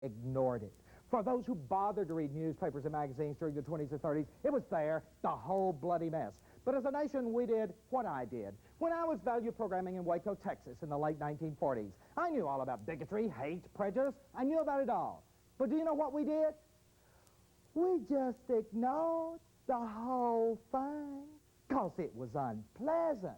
ignored it. For those who bothered to read newspapers and magazines during the 20s and 30s, it was there, the whole bloody mess. But as a nation, we did what I did. When I was value programming in Waco, Texas in the late 1940s, I knew all about bigotry, hate, prejudice. I knew about it all. But do you know what we did? We just ignored the whole thing because it was unpleasant.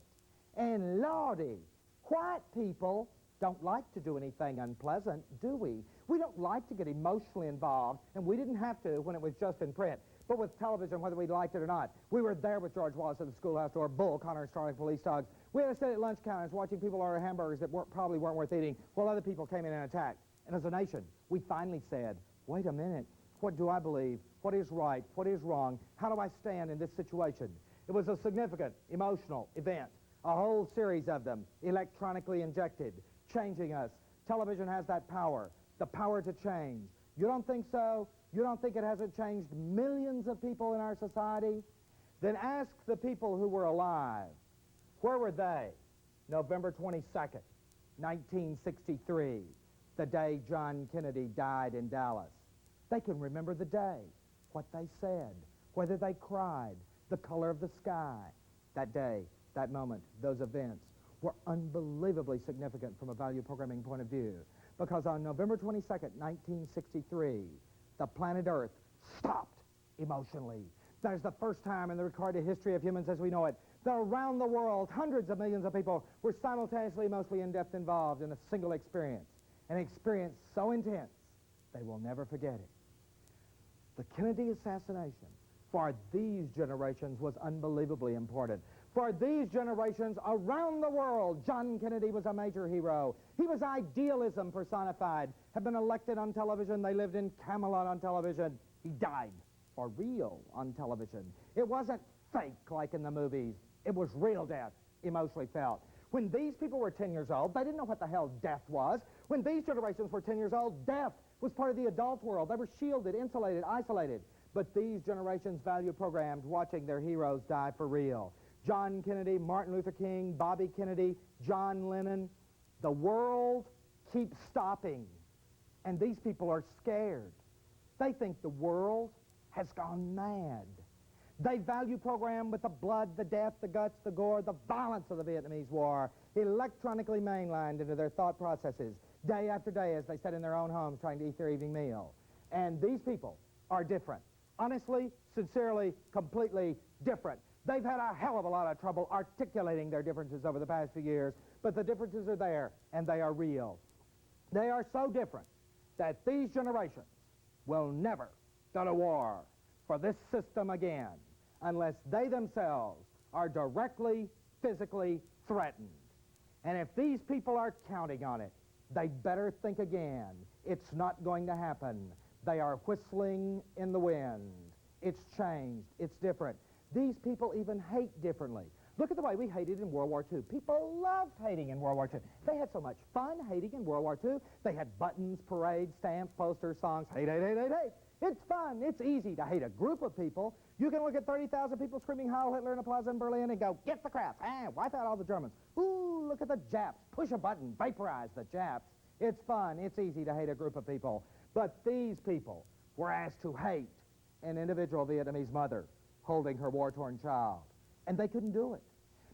And Lordy, white people don't like to do anything unpleasant, do we? We don't like to get emotionally involved, and we didn't have to when it was just in print. But with television, whether we liked it or not, we were there with George Wallace at the schoolhouse door, Bull, Connor, and Starling police dogs. We had to sit at lunch counters watching people order hamburgers that probably weren't worth eating while other people came in and attacked. And as a nation, we finally said, wait a minute, what do I believe? What is right? What is wrong? How do I stand in this situation? It was a significant, emotional event, a whole series of them, electronically injected, changing us. Television has that power, the power to change. You don't think so? You don't think it hasn't changed millions of people in our society? Then ask the people who were alive. Where were they? November 22nd, 1963, the day John Kennedy died in Dallas. They can remember the day, what they said, whether they cried, the color of the sky. That day, that moment, those events were unbelievably significant from a value programming point of view, because on November 22nd, 1963, the planet Earth stopped emotionally. That is the first time in the recorded history of humans as we know it that around the world, hundreds of millions of people were simultaneously emotionally in-depth involved in a single experience, an experience so intense they will never forget it. The Kennedy assassination for these generations was unbelievably important. For these generations around the world, John Kennedy was a major hero. He was idealism personified. Had been elected on television. They lived in Camelot on television. He died for real on television. It wasn't fake like in the movies. It was real death, emotionally felt. When these people were 10 years old, they didn't know what the hell death was. When these generations were 10 years old, death was part of the adult world. They were shielded, insulated, isolated. But these generations value programmed watching their heroes die for real. John Kennedy, Martin Luther King, Bobby Kennedy, John Lennon. The world keeps stopping, and these people are scared. They think the world has gone mad. They value program with the blood, the death, the guts, the gore, the violence of the Vietnamese War, electronically mainlined into their thought processes, day after day as they sat in their own homes trying to eat their evening meal. And these people are different. Honestly, sincerely, completely different. They've had a hell of a lot of trouble articulating their differences over the past few years, but the differences are there, and they are real. They are so different that these generations will never go to war for this system again unless they themselves are directly, physically threatened. And if these people are counting on it, they better think again. It's not going to happen. They are whistling in the wind. It's changed. It's different. These people even hate differently. Look at the way we hated in World War II. People loved hating in World War II. They had so much fun hating in World War II. They had buttons, parades, stamps, posters, songs. Hate, hate, hate, hate, hate. It's fun. It's easy to hate a group of people. You can look at 30,000 people screaming Heil Hitler in a plaza in Berlin and go, get the crap. Wipe out all the Germans. Ooh, look at the Japs. Push a button. Vaporize the Japs. It's fun. It's easy to hate a group of people. But these people were asked to hate an individual Vietnamese mother holding her war-torn child. And they couldn't do it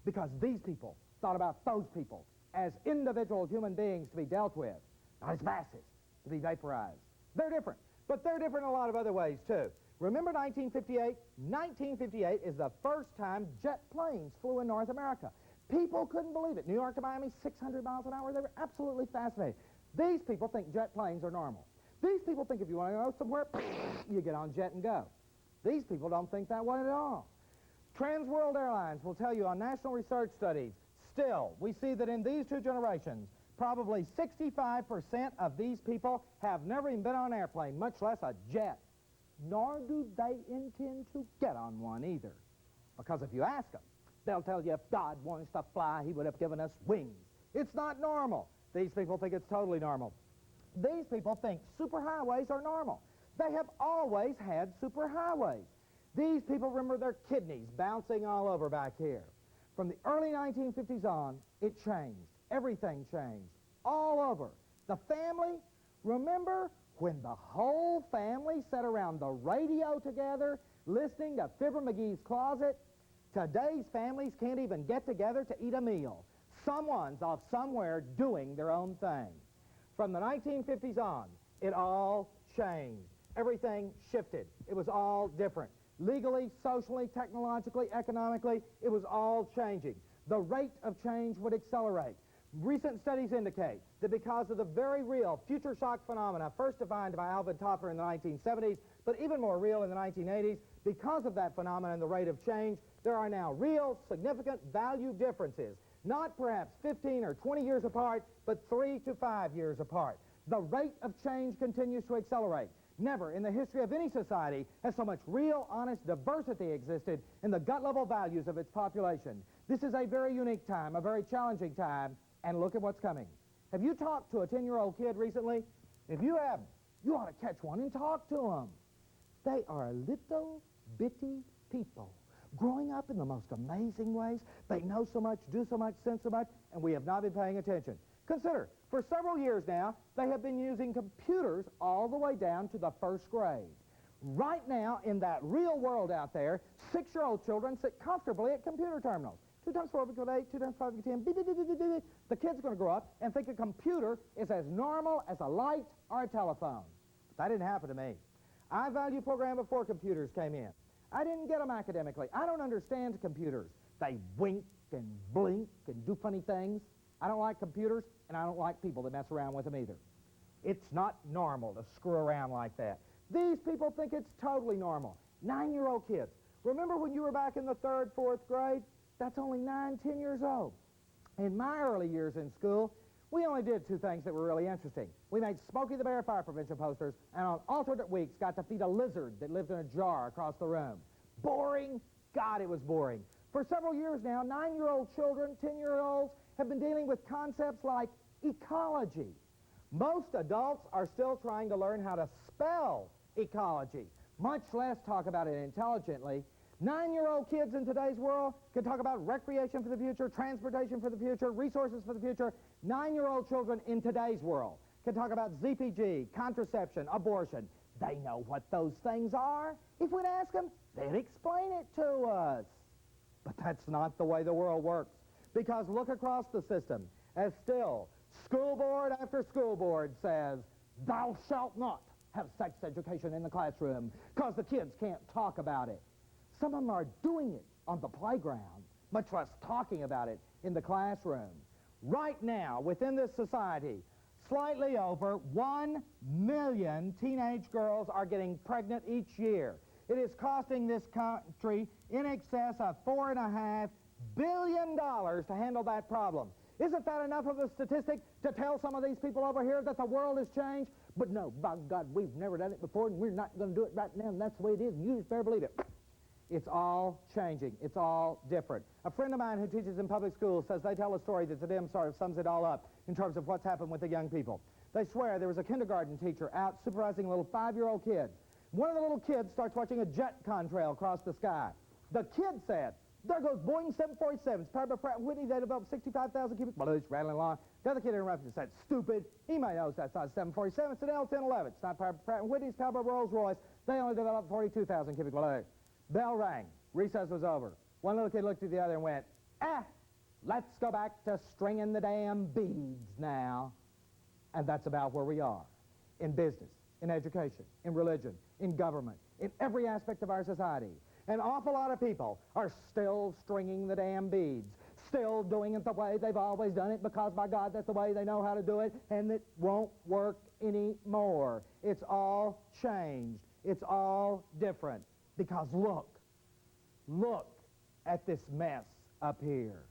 because these people thought about those people as individual human beings to be dealt with, not as masses to be vaporized. They're different, but they're different in a lot of other ways, too. Remember 1958? 1958 is the first time jet planes flew in North America. People couldn't believe it. New York to Miami, 600 miles an hour. They were absolutely fascinated. These people think jet planes are normal. These people think if you want to go somewhere, you get on jet and go. These people don't think that way at all. Trans World Airlines will tell you on national research studies, still, we see that in these two generations, probably 65% of these people have never even been on an airplane, much less a jet. Nor do they intend to get on one either. Because if you ask them, they'll tell you if God wanted us to fly, he would have given us wings. It's not normal. These people think it's totally normal. These people think superhighways are normal. They have always had superhighways. These people remember their kidneys bouncing all over back here. From the early 1950s on, it changed. Everything changed. All over. The family, remember when the whole family sat around the radio together listening to Fibber McGee's Closet. Today's families can't even get together to eat a meal. Someone's off somewhere doing their own thing. From the 1950s on, it all changed. Everything shifted. It was all different. Legally, socially, technologically, economically, it was all changing. The rate of change would accelerate. Recent studies indicate that because of the very real future shock phenomena, first defined by Alvin Toffler in the 1970s, but even more real in the 1980s, because of that phenomenon and the rate of change, there are now real, significant value differences, not perhaps 15 or 20 years apart, but 3 to 5 years apart. The rate of change continues to accelerate. Never in the history of any society has so much real, honest diversity existed in the gut-level values of its population. This is a very unique time, a very challenging time, and look at what's coming. Have you talked to a 10-year-old kid recently? If you haven't, you ought to catch one and talk to them. They are little bitty people growing up in the most amazing ways. They know so much, do so much, sense so much, and we have not been paying attention. Consider, for several years now, they have been using computers all the way down to the first grade. Right now, in that real world out there, 6-year-old children sit comfortably at computer terminals. 2 times 4 equals 8, 2 times 5 equals 10, the kid's going to grow up and think a computer is as normal as a light or a telephone. But that didn't happen to me. I value program before computers came in. I didn't get them academically. I don't understand computers. They wink and blink and do funny things. I don't like computers, and I don't like people that mess around with them either. It's not normal to screw around like that. These people think it's totally normal. 9-year-old kids. Remember when you were back in the 3rd, 4th grade? That's only 9, 10 years old. In my early years in school, we only did 2 things that were really interesting. We made Smokey the Bear fire prevention posters, and on alternate weeks got to feed a lizard that lived in a jar across the room. Boring? God, it was boring. For several years now, 9-year-old children, 10-year-olds, have been dealing with concepts like ecology. Most adults are still trying to learn how to spell ecology, much less talk about it intelligently. 9-year-old kids in today's world can talk about recreation for the future, transportation for the future, resources for the future. 9-year-old children in today's world can talk about ZPG, contraception, abortion. They know what those things are. If we'd ask them, they'd explain it to us. But that's not the way the world works. Because look across the system, as still, school board after school board says, thou shalt not have sex education in the classroom, because the kids can't talk about it. Some of them are doing it on the playground, much less talking about it in the classroom. Right now, within this society, slightly over 1 million teenage girls are getting pregnant each year. It is costing this country in excess of $4.5 billion to handle that problem. Isn't that enough of a statistic to tell some of these people over here that the world has changed? But no, by God, we've never done it before, and we're not going to do it right now, and that's the way it is, and you just better believe it. It's all changing. It's all different. A friend of mine who teaches in public schools says they tell a story that to them sort of sums it all up in terms of what's happened with the young people. They swear there was a kindergarten teacher out supervising a little 5-year-old kid. One of the little kids starts watching a jet contrail across the sky. The kid said, there goes Boeing 747s, powered by Pratt & Whitney. They developed 65,000 cubic. Well, it's rattling along. The other kid interrupted and said, stupid. He might know that's not a 747. It's an L-1011. It's not powered by Pratt & Whitney. It's powered by Rolls-Royce. They only developed 42,000 cubic. Bell rang. Recess was over. One little kid looked at the other and went, let's go back to stringing the damn beads now. And that's about where we are. In business, in education, in religion, in government, in every aspect of our society. An awful lot of people are still stringing the damn beads, still doing it the way they've always done it, because, by God, that's the way they know how to do it, and it won't work anymore. It's all changed. It's all different. Because look at this mess up here.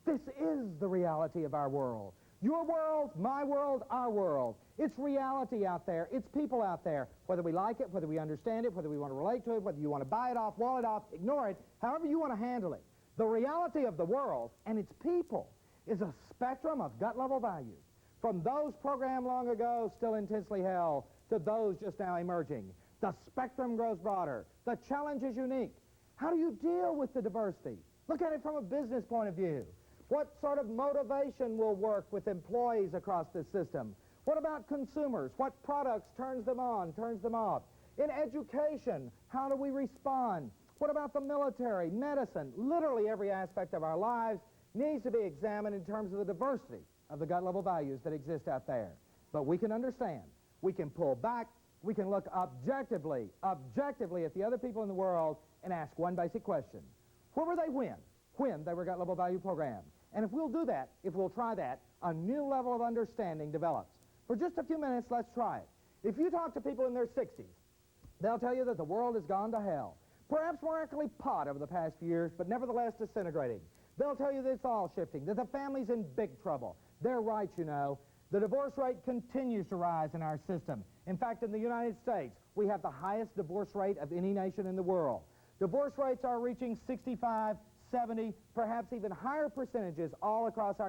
This is the reality of our world. Your world, my world, our world. It's reality out there. It's people out there. Whether we like it, whether we understand it, whether we want to relate to it, whether you want to buy it off, wall it off, ignore it, however you want to handle it. The reality of the world and its people is a spectrum of gut-level values. From those programmed long ago, still intensely held, to those just now emerging. The spectrum grows broader. The challenge is unique. How do you deal with the diversity? Look at it from a business point of view. What sort of motivation will work with employees across this system? What about consumers? What products turns them on, turns them off? In education, how do we respond? What about the military, medicine? Literally every aspect of our lives needs to be examined in terms of the diversity of the gut-level values that exist out there. But we can understand. We can pull back. We can look objectively at the other people in the world and ask one basic question. Where were they when they were gut-level value programmed? And if we'll do that, if we'll try that, a new level of understanding develops. For just a few minutes, let's try it. If you talk to people in their 60s, they'll tell you that the world has gone to hell. Perhaps more accurately pot over the past few years, but nevertheless disintegrating. They'll tell you that it's all shifting, that the family's in big trouble. They're right, you know. The divorce rate continues to rise in our system. In fact, in the United States, we have the highest divorce rate of any nation in the world. Divorce rates are reaching 65, 70, perhaps even higher percentages all across our